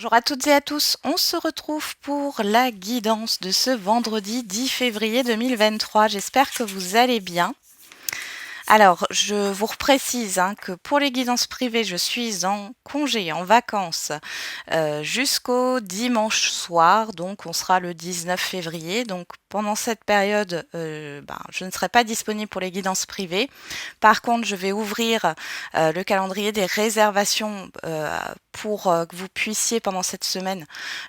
Bonjour à toutes et à tous, on se retrouve pour la guidance de ce vendredi 10 février 2023. J'espère que vous allez bien. Alors, je vous reprécise que pour les guidances privées, je suis en congé, en vacances, jusqu'au dimanche soir, donc on sera le 19 février. Donc pendant cette période, je ne serai pas disponible pour les guidances privées. Par contre, je vais ouvrir le calendrier des réservations pour que vous puissiez pendant cette semaine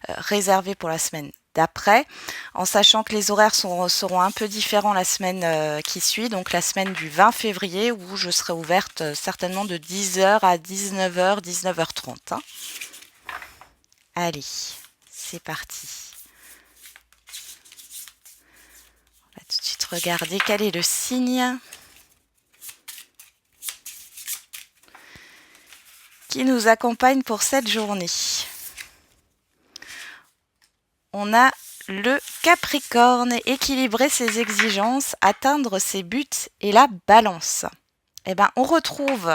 réserver pour la semaine d'après, en sachant que les horaires seront un peu différents la semaine qui suit, donc la semaine du 20 février où je serai ouverte certainement de 10h à 19h, 19h30. Allez, c'est parti. On va tout de suite regarder quel est le signe qui nous accompagne pour cette journée. On a le Capricorne, équilibrer ses exigences, atteindre ses buts et la Balance. Eh ben, on retrouve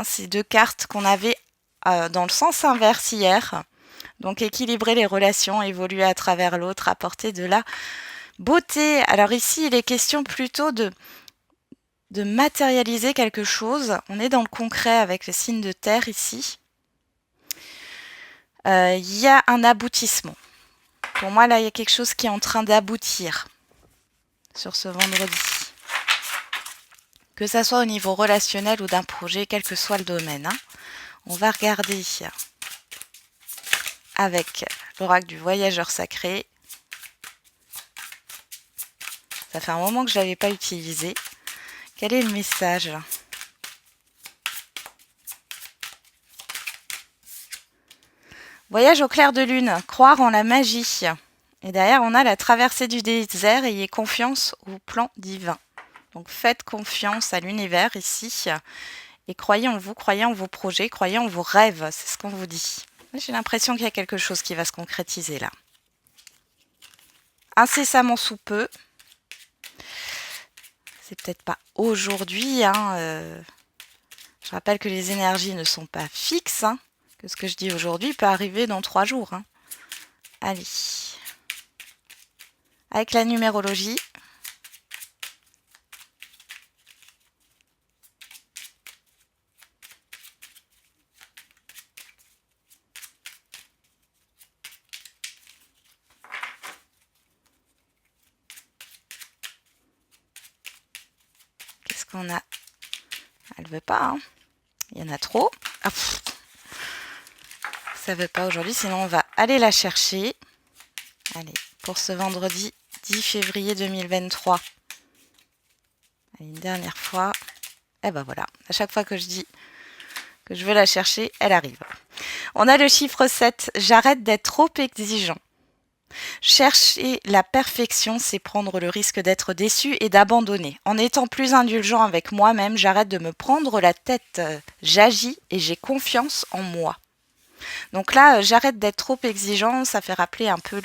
ces deux cartes qu'on avait dans le sens inverse hier. Donc équilibrer les relations, évoluer à travers l'autre, apporter de la beauté. Alors ici, il est question plutôt de matérialiser quelque chose. On est dans le concret avec le signe de terre ici. Il y a un aboutissement. Pour moi, là, il y a quelque chose qui est en train d'aboutir sur ce vendredi. Que ça soit au niveau relationnel ou d'un projet, quel que soit le domaine. On va regarder avec l'oracle du voyageur sacré. Ça fait un moment que je ne l'avais pas utilisé. Quel est le message ? Voyage au clair de lune, croire en la magie. Et derrière, on a la traversée du désert, ayez confiance au plan divin. Donc faites confiance à l'univers ici et croyez en vous, croyez en vos projets, croyez en vos rêves, c'est ce qu'on vous dit. J'ai l'impression qu'il y a quelque chose qui va se concrétiser là. Incessamment sous peu. C'est peut-être pas aujourd'hui. Je rappelle que les énergies ne sont pas fixes. Que ce que je dis aujourd'hui peut arriver dans 3 jours. Allez. Avec la numérologie. Qu'est-ce qu'on a ? Elle veut pas. Il y en a trop. Ah, ça veut pas aujourd'hui, sinon on va aller la chercher. Allez, pour ce vendredi 10 février 2023. Allez, une dernière fois. Et ben voilà, à chaque fois que je dis que je veux la chercher, elle arrive. On a le chiffre 7. J'arrête d'être trop exigeant. Chercher la perfection, c'est prendre le risque d'être déçu et d'abandonner. En étant plus indulgent avec moi-même, j'arrête de me prendre la tête. J'agis et j'ai confiance en moi. Donc là, j'arrête d'être trop exigeant, ça fait rappeler un peu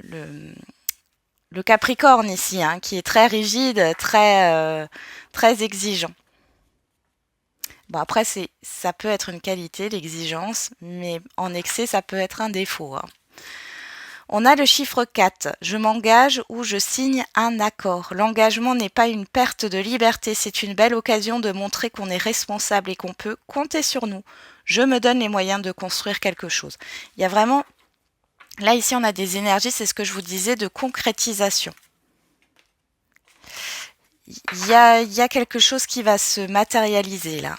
le Capricorne ici, qui est très rigide, très exigeant. Bon, après, ça peut être une qualité, l'exigence, mais en excès, ça peut être un défaut. On a le chiffre 4. Je m'engage ou je signe un accord. L'engagement n'est pas une perte de liberté, c'est une belle occasion de montrer qu'on est responsable et qu'on peut compter sur nous. Je me donne les moyens de construire quelque chose. Il y a vraiment... Là, ici, on a des énergies, c'est ce que je vous disais, de concrétisation. Il y a quelque chose qui va se matérialiser, là.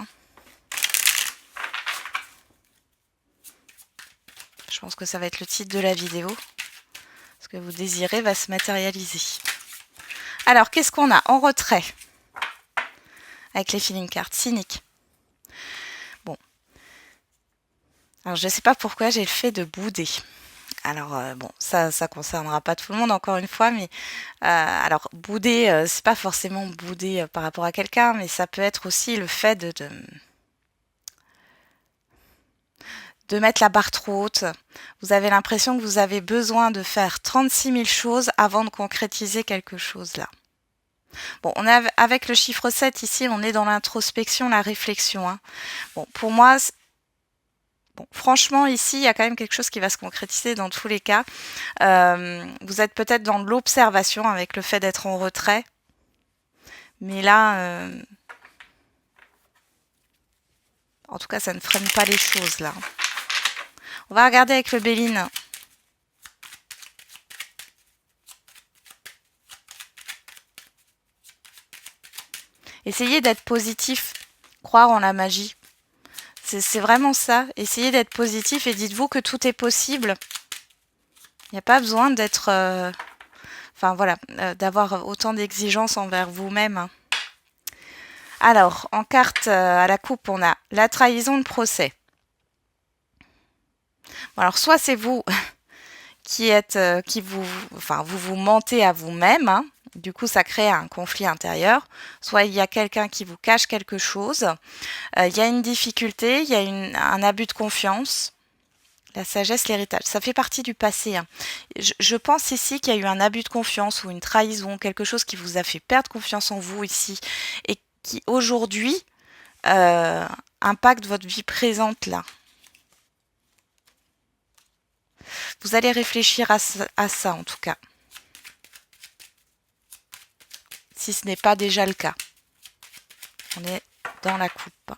Je pense que ça va être le titre de la vidéo. Ce que vous désirez va se matérialiser. Alors, qu'est-ce qu'on a en retrait avec les feeling cards? Cynique. Bon. Alors, je ne sais pas pourquoi j'ai le fait de bouder. Alors, bon, ça concernera pas tout le monde, encore une fois, mais alors, bouder, c'est pas forcément bouder par rapport à quelqu'un, mais ça peut être aussi le fait de mettre la barre trop haute. Vous avez l'impression que vous avez besoin de faire 36 000 choses avant de concrétiser quelque chose là. Bon, on est avec le chiffre 7 ici, on est dans l'introspection, la réflexion. Bon, pour moi, Bon, franchement, ici, il y a quand même quelque chose qui va se concrétiser dans tous les cas. Vous êtes peut-être dans l'observation avec le fait d'être en retrait. Mais là, en tout cas, ça ne freine pas les choses, là. On va regarder avec le Béline. Essayez d'être positif, croire en la magie. C'est vraiment ça. Essayez d'être positif et dites-vous que tout est possible. Il n'y a pas besoin d'être... enfin voilà, d'avoir autant d'exigences envers vous-même. Alors, en carte à la coupe, on a la trahison de procès. Bon, alors, soit c'est vous qui êtes, vous mentez à vous-même, hein. Du coup, ça crée un conflit intérieur. Soit il y a quelqu'un qui vous cache quelque chose. Il y a une difficulté, il y a un abus de confiance. La sagesse, l'héritage, ça fait partie du passé, hein. Je pense ici qu'il y a eu un abus de confiance ou une trahison, quelque chose qui vous a fait perdre confiance en vous ici et qui aujourd'hui impacte votre vie présente là. Vous allez réfléchir à ça en tout cas, si ce n'est pas déjà le cas. On est dans la coupe.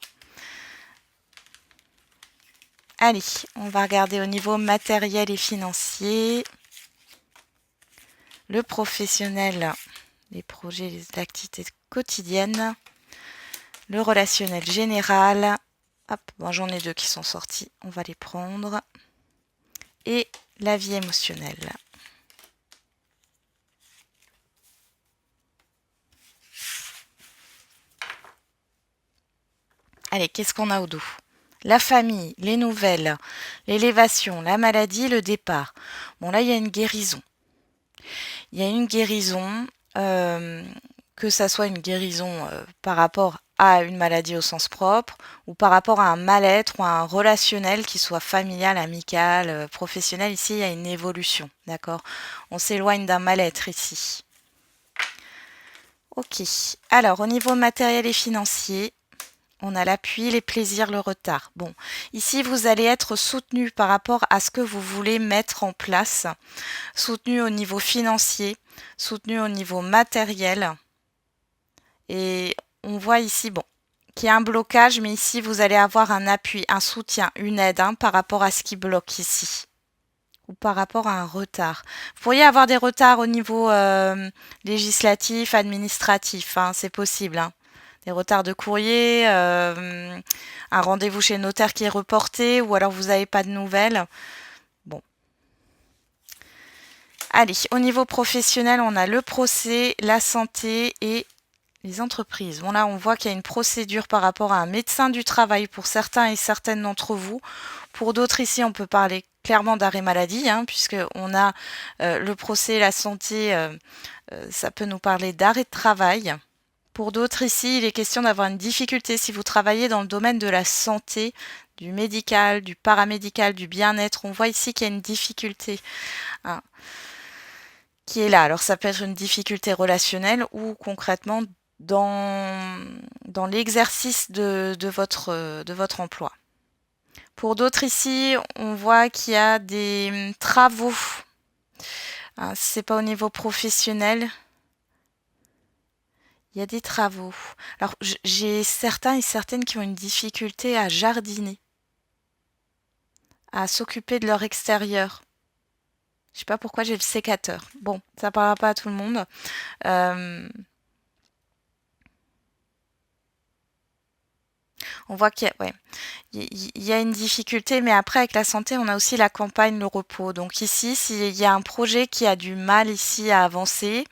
Allez, on va regarder au niveau matériel et financier. Le professionnel, les projets, les activités quotidiennes. Le relationnel général. Hop, bon, j'en ai deux qui sont sortis, on va les prendre. Et la vie émotionnelle. Allez, qu'est-ce qu'on a au dos? La famille, les nouvelles, l'élévation, la maladie, le départ. Bon, là, il y a une guérison. Il y a une guérison, que ça soit une guérison par rapport à une maladie au sens propre, ou par rapport à un mal-être ou à un relationnel qui soit familial, amical, professionnel. Ici, il y a une évolution, d'accord? On s'éloigne d'un mal-être ici. Ok. Alors, au niveau matériel et financier, on a l'appui, les plaisirs, le retard. Bon, ici, vous allez être soutenu par rapport à ce que vous voulez mettre en place. Soutenu au niveau financier, soutenu au niveau matériel. Et on voit ici, bon, qu'il y a un blocage, mais ici, vous allez avoir un appui, un soutien, une aide par rapport à ce qui bloque ici. Ou par rapport à un retard. Vous pourriez avoir des retards au niveau législatif, administratif, c'est possible. Des retards de courrier, un rendez-vous chez le notaire qui est reporté, ou alors vous n'avez pas de nouvelles. Bon. Allez, au niveau professionnel, on a le procès, la santé et les entreprises. Bon là, on voit qu'il y a une procédure par rapport à un médecin du travail pour certains et certaines d'entre vous. Pour d'autres ici, on peut parler clairement d'arrêt maladie, puisque on a le procès, la santé, ça peut nous parler d'arrêt de travail. Pour d'autres ici, il est question d'avoir une difficulté si vous travaillez dans le domaine de la santé, du médical, du paramédical, du bien-être. On voit ici qu'il y a une difficulté qui est là. Alors ça peut être une difficulté relationnelle ou concrètement dans l'exercice de votre emploi. Pour d'autres ici, on voit qu'il y a des travaux. Si ce n'est pas au niveau professionnel, il y a des travaux. Alors, j'ai certains et certaines qui ont une difficulté à jardiner, à s'occuper de leur extérieur. Je sais pas pourquoi j'ai le sécateur. Bon, ça ne parlera pas à tout le monde. On voit qu'il y a une difficulté, mais après, avec la santé, on a aussi la campagne, le repos. Donc ici, s'il y a un projet qui a du mal ici à avancer,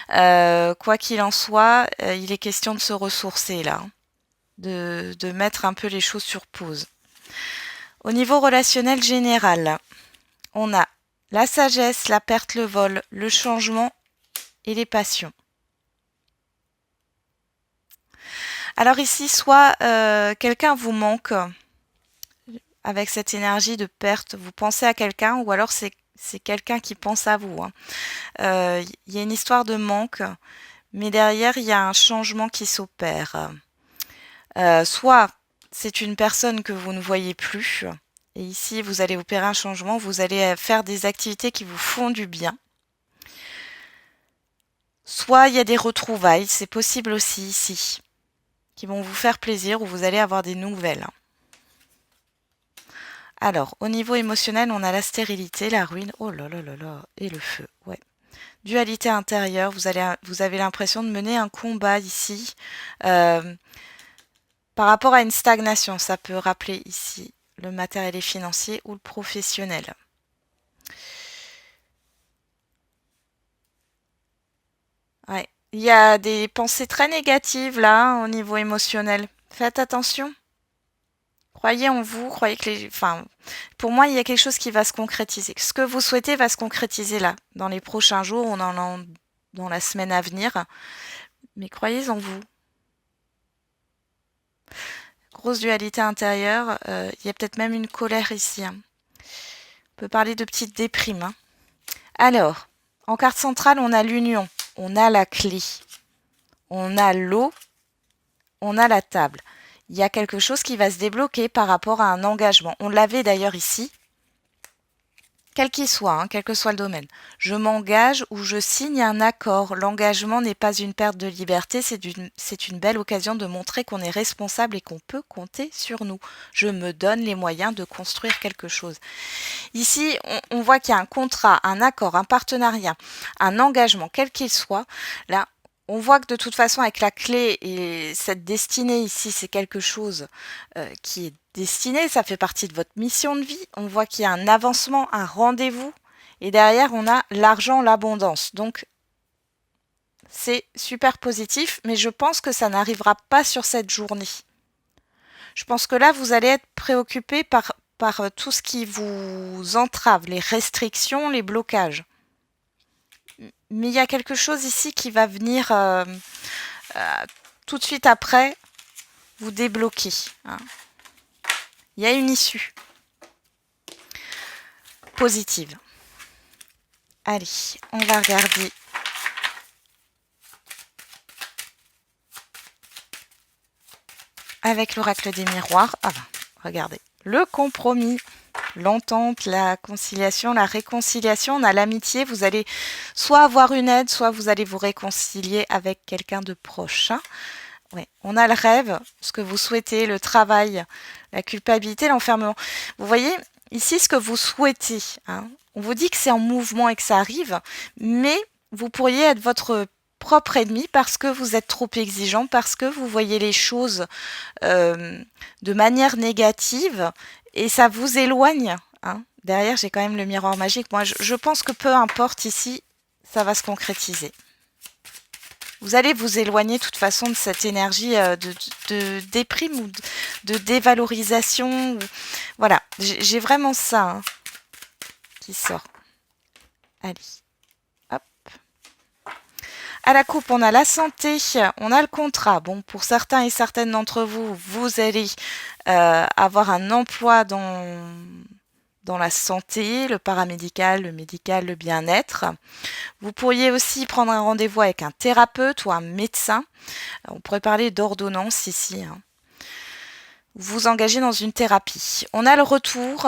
quoi qu'il en soit, il est question de se ressourcer là, de mettre un peu les choses sur pause. Au niveau relationnel général, on a la sagesse, la perte, le vol, le changement et les passions. Alors ici, soit quelqu'un vous manque avec cette énergie de perte, vous pensez à quelqu'un, ou alors c'est quelqu'un qui pense à vous. Il y a une histoire de manque, mais derrière, il y a un changement qui s'opère. Soit c'est une personne que vous ne voyez plus Et ici, vous allez opérer un changement, vous allez faire des activités qui vous font du bien. Soit il y a des retrouvailles, c'est possible aussi ici, qui vont vous faire plaisir ou vous allez avoir des nouvelles. Alors, au niveau émotionnel, on a la stérilité, la ruine, oh là là là là, et le feu, ouais. Dualité intérieure, vous avez l'impression de mener un combat ici. Par rapport à une stagnation, ça peut rappeler ici le matériel et financier ou le professionnel. Ouais. Il y a des pensées très négatives là au niveau émotionnel. Faites attention. Croyez en vous, croyez que enfin, pour moi, il y a quelque chose qui va se concrétiser. Ce que vous souhaitez va se concrétiser là, dans les prochains jours, dans la semaine à venir. Mais croyez en vous. Grosse dualité intérieure. Il y a peut-être même une colère ici. On peut parler de petite déprime. Alors, en carte centrale, on a l'union, on a la clé, on a l'eau, on a la table. Il y a quelque chose qui va se débloquer par rapport à un engagement. On l'avait d'ailleurs ici, quel qu'il soit, quel que soit le domaine. Je m'engage ou je signe un accord. L'engagement n'est pas une perte de liberté, c'est une belle occasion de montrer qu'on est responsable et qu'on peut compter sur nous. Je me donne les moyens de construire quelque chose. Ici, on voit qu'il y a un contrat, un accord, un partenariat, un engagement, quel qu'il soit. Là, on voit que de toute façon, avec la clé et cette destinée ici, c'est quelque chose qui est destiné, ça fait partie de votre mission de vie. On voit qu'il y a un avancement, un rendez-vous. Et derrière, on a l'argent, l'abondance. Donc, c'est super positif, mais je pense que ça n'arrivera pas sur cette journée. Je pense que là, vous allez être préoccupé par tout ce qui vous entrave, les restrictions, les blocages. Mais il y a quelque chose ici qui va venir tout de suite après vous débloquer. Il y a une issue positive. Allez, on va regarder. Avec l'oracle des miroirs. Ah ben, regardez. Le compromis, l'entente, la conciliation, la réconciliation. On a l'amitié. Vous allez soit avoir une aide, soit vous allez vous réconcilier avec quelqu'un de proche. Ouais. On a le rêve, ce que vous souhaitez, le travail, la culpabilité, l'enfermement. Vous voyez, ici, ce que vous souhaitez. On vous dit que c'est en mouvement et que ça arrive, mais vous pourriez être votre propre ennemi parce que vous êtes trop exigeant, parce que vous voyez les choses de manière négative et ça vous éloigne. Derrière, j'ai quand même le miroir magique. Moi, je pense que peu importe ici, ça va se concrétiser. Vous allez vous éloigner de toute façon de cette énergie de déprime ou de dévalorisation. Voilà, j'ai vraiment ça qui sort. Allez, hop. À la coupe, on a la santé, on a le contrat. Bon, pour certains et certaines d'entre vous, vous allez avoir un emploi dans la santé, le paramédical, le médical, le bien-être. Vous pourriez aussi prendre un rendez-vous avec un thérapeute ou un médecin. On pourrait parler d'ordonnance ici. Vous engagez dans une thérapie. On a le retour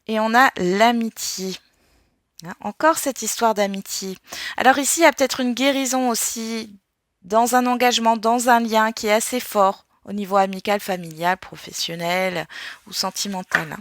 et on a l'amitié. Encore cette histoire d'amitié. Alors ici, il y a peut-être une guérison aussi dans un engagement, dans un lien qui est assez fort au niveau amical, familial, professionnel ou sentimental.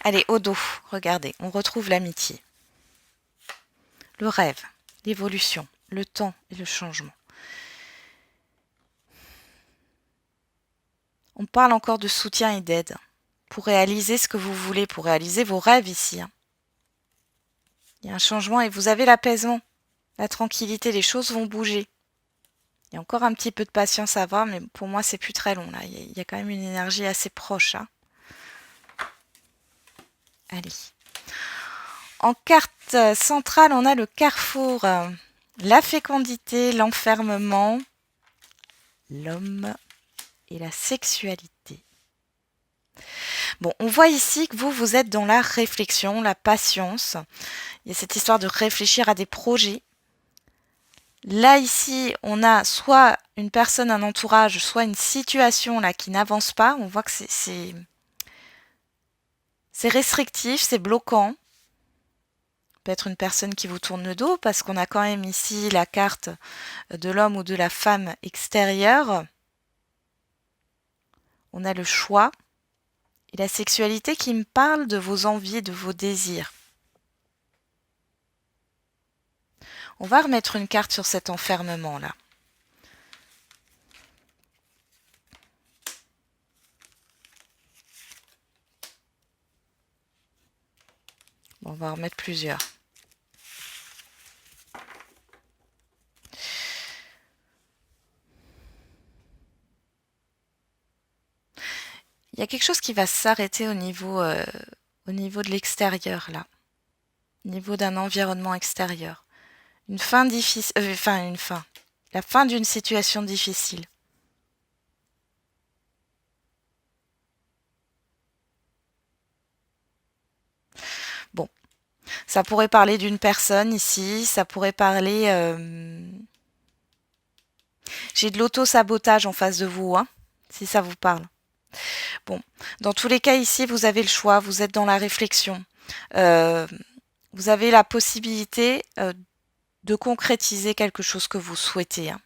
Allez, au dos, regardez, on retrouve l'amitié. Le rêve, l'évolution, le temps et le changement. On parle encore de soutien et d'aide pour réaliser ce que vous voulez, pour réaliser vos rêves ici. Il y a un changement et vous avez l'apaisement, la tranquillité, les choses vont bouger. Il y a encore un petit peu de patience à avoir, mais pour moi, c'est plus très long là. Il y a quand même une énergie assez proche. Allez. En carte centrale, on a le carrefour. la fécondité, l'enfermement, l'homme et la sexualité. Bon, on voit ici que vous êtes dans la réflexion, la patience. Il y a cette histoire de réfléchir à des projets. Là, ici, on a soit une personne, un entourage, soit une situation là qui n'avance pas. On voit que c'est restrictif, c'est bloquant. Peut être une personne qui vous tourne le dos parce qu'on a quand même ici la carte de l'homme ou de la femme extérieure. On a le choix et la sexualité qui me parle de vos envies, de vos désirs. On va remettre une carte sur cet enfermement-là. Bon, on va en remettre plusieurs. Il y a quelque chose qui va s'arrêter au niveau de l'extérieur, là. Au niveau d'un environnement extérieur. Une fin difficile... une fin. La fin d'une situation difficile. Bon. Ça pourrait parler d'une personne ici. Ça pourrait parler... J'ai de l'auto-sabotage en face de vous, hein, si ça vous parle. Bon, dans tous les cas ici, vous avez le choix, vous êtes dans la réflexion. Vous avez la possibilité de concrétiser quelque chose que vous souhaitez. Hein.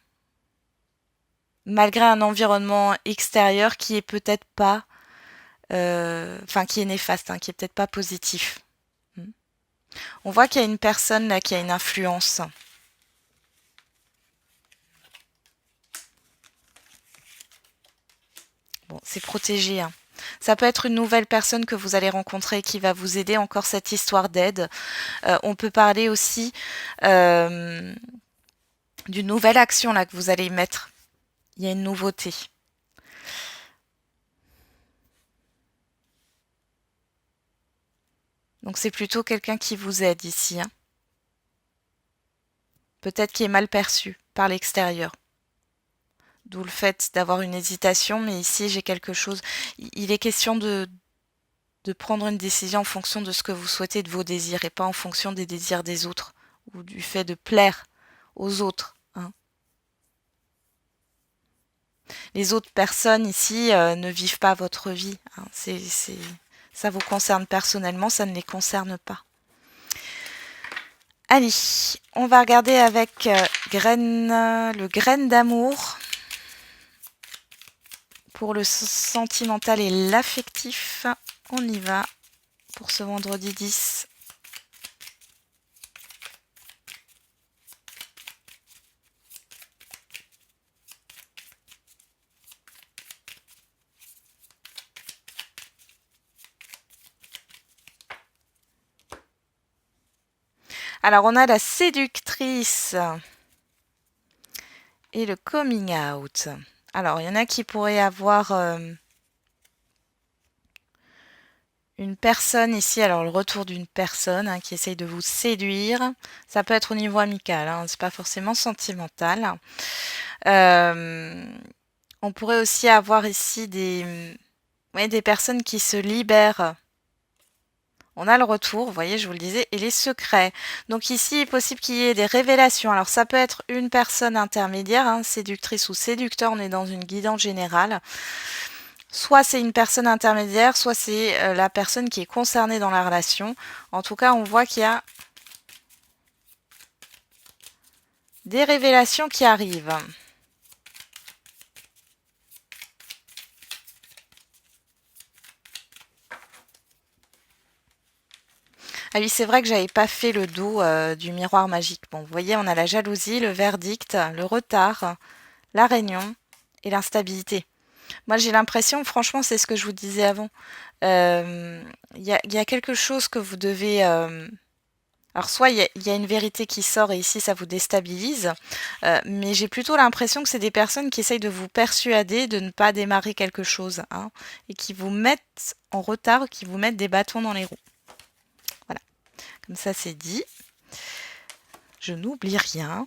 Malgré un environnement extérieur qui est peut-être pas... qui est néfaste, hein, qui est peut-être pas positif. On voit qu'il y a une personne là qui a une influence. Bon, c'est protégé. Hein. Ça peut être une nouvelle personne que vous allez rencontrer qui va vous aider. Encore cette histoire d'aide. On peut parler aussi d'une nouvelle action là que vous allez mettre. Il y a une nouveauté. Donc c'est plutôt quelqu'un qui vous aide ici. Hein. Peut-être qui est mal perçu par l'extérieur. D'où le fait d'avoir une hésitation, mais ici j'ai quelque chose. Il est question de prendre une décision en fonction de ce que vous souhaitez, de vos désirs, et pas en fonction des désirs des autres, ou du fait de plaire aux autres. Hein. Les autres personnes ici ne vivent pas votre vie. Hein. Ça vous concerne personnellement, ça ne les concerne pas. Allez, on va regarder avec le graine d'amour pour le sentimental et l'affectif. On y va pour ce vendredi 10. Alors, on a la séductrice et le coming out. Alors, il y en a qui pourraient avoir une personne ici. Alors, le retour d'une personne hein, qui essaye de vous séduire. Ça peut être au niveau amical, hein, c'est pas forcément sentimental. On pourrait aussi avoir ici des personnes qui se libèrent. On a le retour, vous voyez, je vous le disais, et les secrets. Donc ici, il est possible qu'il y ait des révélations. Alors ça peut être une personne intermédiaire, hein, séductrice ou séducteur, on est dans une guidance générale. Soit c'est une personne intermédiaire, soit c'est la personne qui est concernée dans la relation. En tout cas, on voit qu'il y a des révélations qui arrivent. Ah oui, c'est vrai que j'avais pas fait le dos du miroir magique. Bon, vous voyez, on a la jalousie, le verdict, le retard, la réunion et l'instabilité. Moi, j'ai l'impression, franchement, c'est ce que je vous disais avant. Il y a quelque chose que vous devez... Alors, soit il y a une vérité qui sort et ici, ça vous déstabilise. Mais j'ai plutôt l'impression que c'est des personnes qui essayent de vous persuader de ne pas démarrer quelque chose. Hein, et qui vous mettent en retard, qui vous mettent des bâtons dans les roues. Voilà. Comme ça, c'est dit. Je n'oublie rien.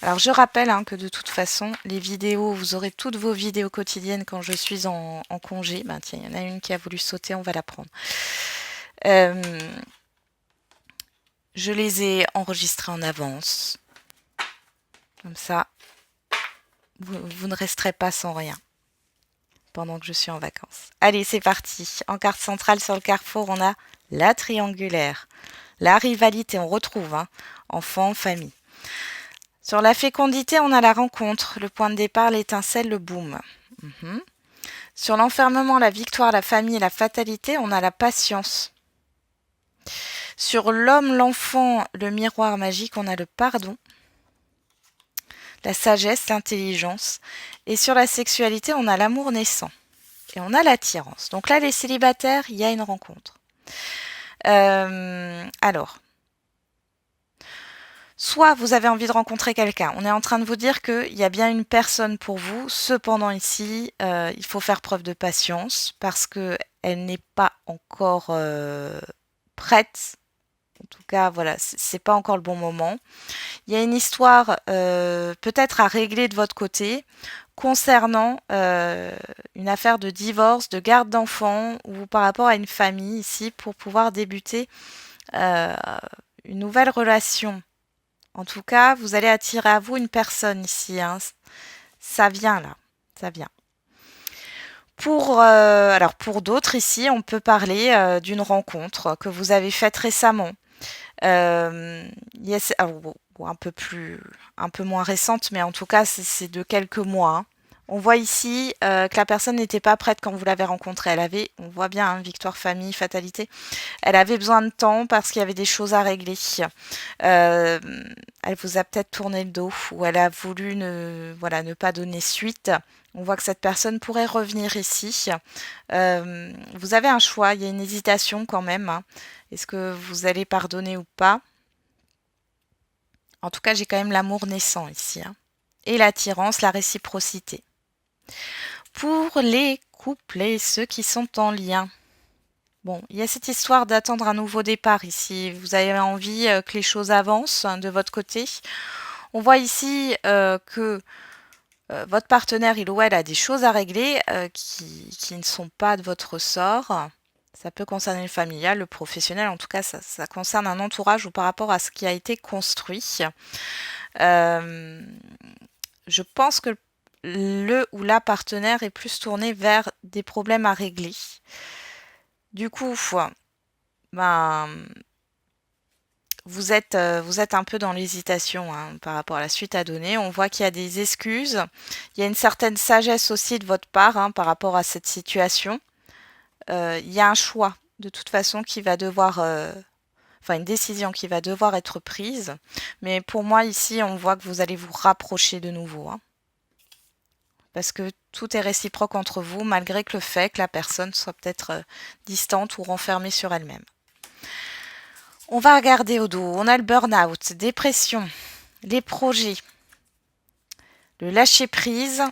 Alors je rappelle que de toute façon, les vidéos, vous aurez toutes vos vidéos quotidiennes quand je suis en congé. Ben tiens, il y en a une qui a voulu sauter, on va la prendre. Je les ai enregistrées en avance. Comme ça, vous ne resterez pas sans rien pendant que je suis en vacances. Allez, c'est parti. En carte centrale sur le carrefour, on a la triangulaire. La rivalité, on retrouve enfant, famille. Sur la fécondité, on a la rencontre, le point de départ, l'étincelle, le boom. Sur l'enfermement, la victoire, la famille et la fatalité, on a la patience. Sur l'homme, l'enfant, le miroir magique, on a le pardon, la sagesse, l'intelligence. Et sur la sexualité, on a l'amour naissant. Et on a l'attirance. Donc là, les célibataires, il y a une rencontre. Alors, soit vous avez envie de rencontrer quelqu'un. On est en train de vous dire qu'il y a bien une personne pour vous. Cependant, ici, il faut faire preuve de patience parce qu'elle n'est pas encore prête. En tout cas, voilà, c'est pas encore le bon moment. Il y a une histoire peut-être à régler de votre côté concernant une affaire de divorce, de garde d'enfants ou par rapport à une famille ici pour pouvoir débuter une nouvelle relation. En tout cas, vous allez attirer à vous une personne ici. Ça vient là, ça vient. Alors pour d'autres ici, on peut parler d'une rencontre que vous avez faite récemment. Yes, un peu moins récente, mais en tout cas, c'est de quelques mois. On voit ici que la personne n'était pas prête quand vous l'avez rencontrée. On voit bien, victoire, famille, fatalité. Elle avait besoin de temps parce qu'il y avait des choses à régler. Elle vous a peut-être tourné le dos ou elle a voulu ne pas donner suite. On voit que cette personne pourrait revenir ici. Vous avez un choix, il y a une hésitation quand même. Est-ce que vous allez pardonner ou pas? En tout cas, j'ai quand même l'amour naissant ici. Et l'attirance, la réciprocité. Pour les couples et ceux qui sont en lien. Bon, il y a cette histoire d'attendre un nouveau départ ici. Vous avez envie que les choses avancent de votre côté. On voit ici que votre partenaire, il ou elle, a des choses à régler qui ne sont pas de votre ressort. Ça peut concerner le familial, le professionnel. En tout cas, ça concerne un entourage ou par rapport à ce qui a été construit. Je pense que le ou la partenaire est plus tourné vers des problèmes à régler. Du coup, vous êtes un peu dans l'hésitation par rapport à la suite à donner. On voit qu'il y a des excuses. Il y a une certaine sagesse aussi de votre part par rapport à cette situation. Il y a un choix de toute façon qui va devoir... une décision qui va devoir être prise. Mais pour moi, ici, on voit que vous allez vous rapprocher de nouveau. Parce que tout est réciproque entre vous, malgré que le fait que la personne soit peut-être distante ou renfermée sur elle-même. On va regarder au dos. On a le burn-out, dépression, les projets, le lâcher-prise,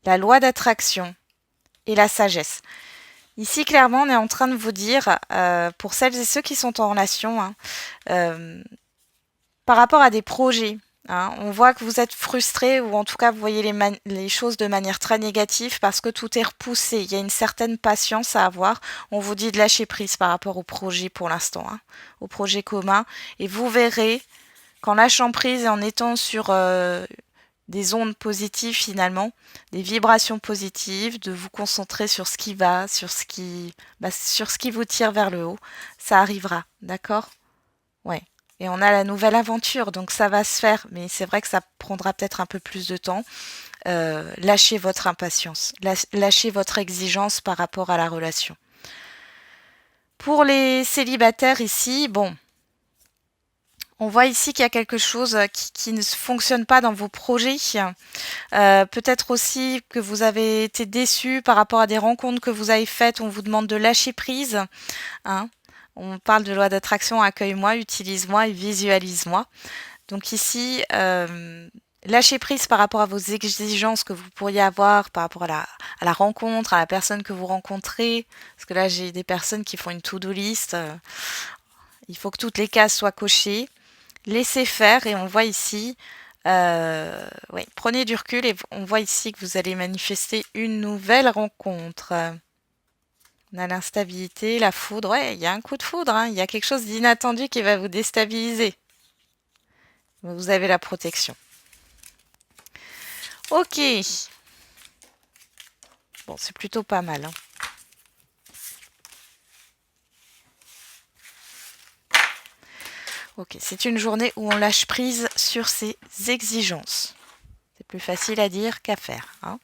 la loi d'attraction et la sagesse. Ici, clairement, on est en train de vous dire, pour celles et ceux qui sont en relation, par rapport à des projets, on voit que vous êtes frustré ou en tout cas vous voyez les choses de manière très négative parce que tout est repoussé. Il y a une certaine patience à avoir. On vous dit de lâcher prise par rapport au projet pour l'instant, au projet commun. Et vous verrez qu'en lâchant prise et en étant sur des ondes positives finalement, des vibrations positives, de vous concentrer sur ce qui va, sur ce qui vous tire vers le haut, ça arrivera, d'accord? Ouais. Et on a la nouvelle aventure, donc ça va se faire, mais c'est vrai que ça prendra peut-être un peu plus de temps. Lâchez votre impatience, lâchez votre exigence par rapport à la relation. Pour les célibataires ici, bon, on voit ici qu'il y a quelque chose qui ne fonctionne pas dans vos projets. Peut-être aussi que vous avez été déçus par rapport à des rencontres que vous avez faites. On vous demande de lâcher prise. On parle de loi d'attraction, accueille-moi, utilise-moi et visualise-moi. Donc ici, lâchez prise par rapport à vos exigences que vous pourriez avoir par rapport à la rencontre, à la personne que vous rencontrez. Parce que là, j'ai des personnes qui font une to-do list. Il faut que toutes les cases soient cochées. Laissez faire et on voit ici Oui, prenez du recul et on voit ici que vous allez manifester une nouvelle rencontre. On a l'instabilité, la foudre. Ouais, il y a un coup de foudre, hein. Il y a quelque chose d'inattendu qui va vous déstabiliser. Vous avez la protection. Ok. Bon, c'est plutôt pas mal, hein. Ok, c'est une journée où on lâche prise sur ses exigences. C'est plus facile à dire qu'à faire, hein.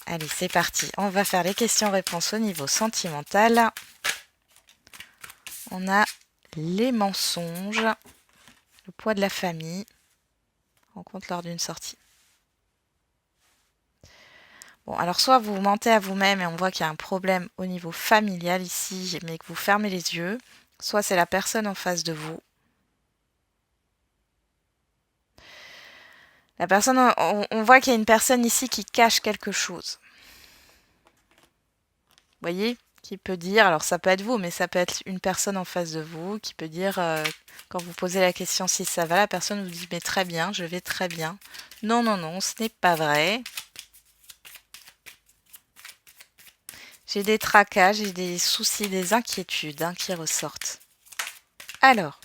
Allez, c'est parti. On va faire les questions-réponses au niveau sentimental. On a les mensonges, le poids de la famille, rencontre lors d'une sortie. Bon, alors soit vous mentez à vous-même et on voit qu'il y a un problème au niveau familial ici, mais que vous fermez les yeux, soit c'est la personne en face de vous. La personne, on voit qu'il y a une personne ici qui cache quelque chose. Vous voyez, qui peut dire, alors ça peut être vous, mais ça peut être une personne en face de vous qui peut dire, quand vous posez la question si ça va, la personne vous dit mais très bien, je vais très bien. Non, non, non, ce n'est pas vrai. J'ai des tracas, j'ai des soucis, des inquiétudes qui ressortent. Alors,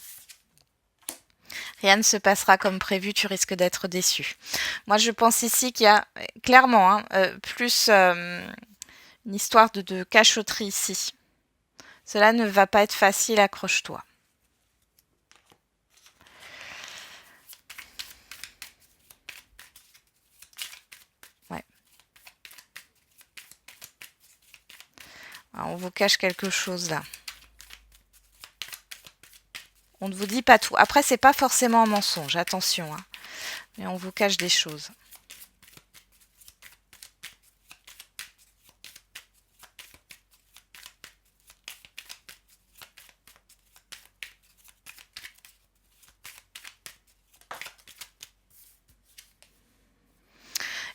rien ne se passera comme prévu, tu risques d'être déçu. Moi, je pense ici qu'il y a clairement plus une histoire de cachotterie ici. Cela ne va pas être facile, accroche-toi. Ouais. Alors, on vous cache quelque chose là. On ne vous dit pas tout. Après, c'est pas forcément un mensonge, attention, hein. Mais on vous cache des choses.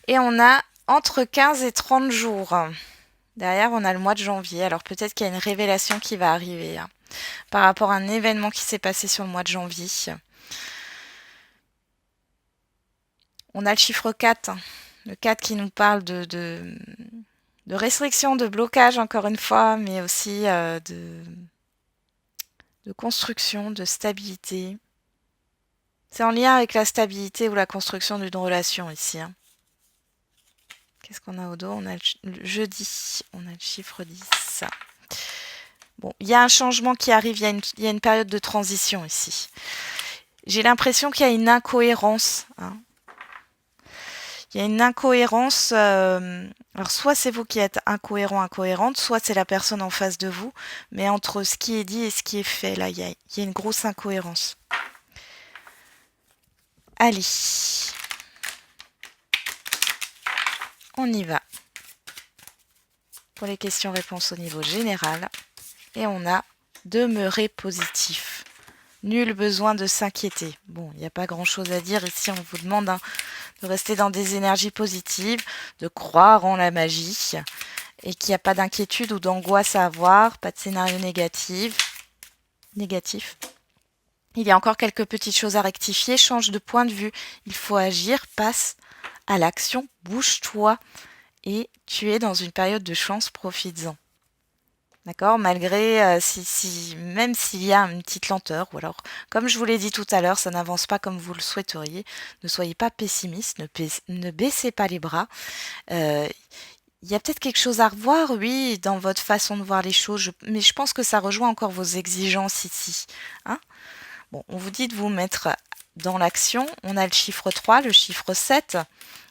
Et on a entre 15 et 30 jours. Derrière, on a le mois de janvier. Alors peut-être qu'il y a une révélation qui va arriver par rapport à un événement qui s'est passé sur le mois de janvier. On a le chiffre 4. Le 4 qui nous parle de restriction, de blocage, encore une fois, mais aussi de construction, de stabilité. C'est en lien avec la stabilité ou la construction d'une relation ici. Qu'est-ce qu'on a au dos? On a le jeudi, on a le chiffre 10. Bon, il y a un changement qui arrive, il y a une période de transition ici. J'ai l'impression qu'il y a une incohérence. Il y a une incohérence. Alors, soit c'est vous qui êtes incohérent, incohérente, soit c'est la personne en face de vous. Mais entre ce qui est dit et ce qui est fait, là, il y a une grosse incohérence. Allez. On y va. Pour les questions-réponses au niveau général. Et on a demeurer positif. Nul besoin de s'inquiéter. Bon, il n'y a pas grand-chose à dire ici. On vous demande de rester dans des énergies positives, de croire en la magie et qu'il n'y a pas d'inquiétude ou d'angoisse à avoir, pas de scénario négatif. Il y a encore quelques petites choses à rectifier. Change de point de vue. Il faut agir, passe à l'action, bouge-toi et tu es dans une période de chance, profites-en. D'accord? Malgré, même s'il y a une petite lenteur, ou alors, comme je vous l'ai dit tout à l'heure, ça n'avance pas comme vous le souhaiteriez. Ne soyez pas pessimiste, ne baissez pas les bras. Il y a peut-être quelque chose à revoir, oui, dans votre façon de voir les choses, mais je pense que ça rejoint encore vos exigences ici. Hein? Bon, on vous dit de vous mettre dans l'action. On a le chiffre 3, le chiffre 7.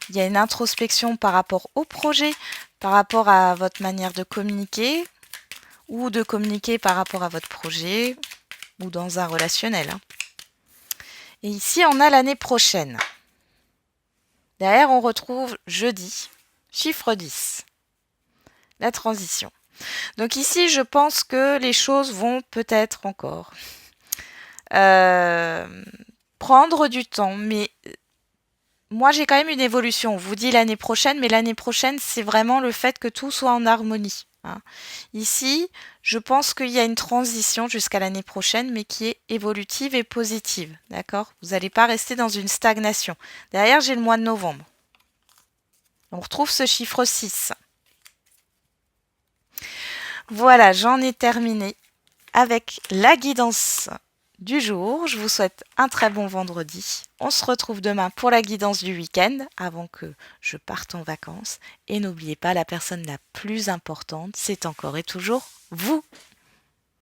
Il y a une introspection par rapport au projet, par rapport à votre manière de communiquer, ou de communiquer par rapport à votre projet ou dans un relationnel. Et ici, on a l'année prochaine. Derrière, on retrouve jeudi, chiffre 10, la transition. Donc ici, je pense que les choses vont peut-être encore prendre du temps, mais moi, j'ai quand même une évolution. On vous dit l'année prochaine, mais l'année prochaine, c'est vraiment le fait que tout soit en harmonie. hein. Ici, je pense qu'il y a une transition jusqu'à l'année prochaine, mais qui est évolutive et positive. D'accord? Vous n'allez pas rester dans une stagnation. Derrière, j'ai le mois de novembre. On retrouve ce chiffre 6. Voilà, j'en ai terminé avec la guidance du jour. Je vous souhaite un très bon vendredi. On se retrouve demain pour la guidance du week-end avant que je parte en vacances. Et n'oubliez pas, la personne la plus importante, c'est encore et toujours vous.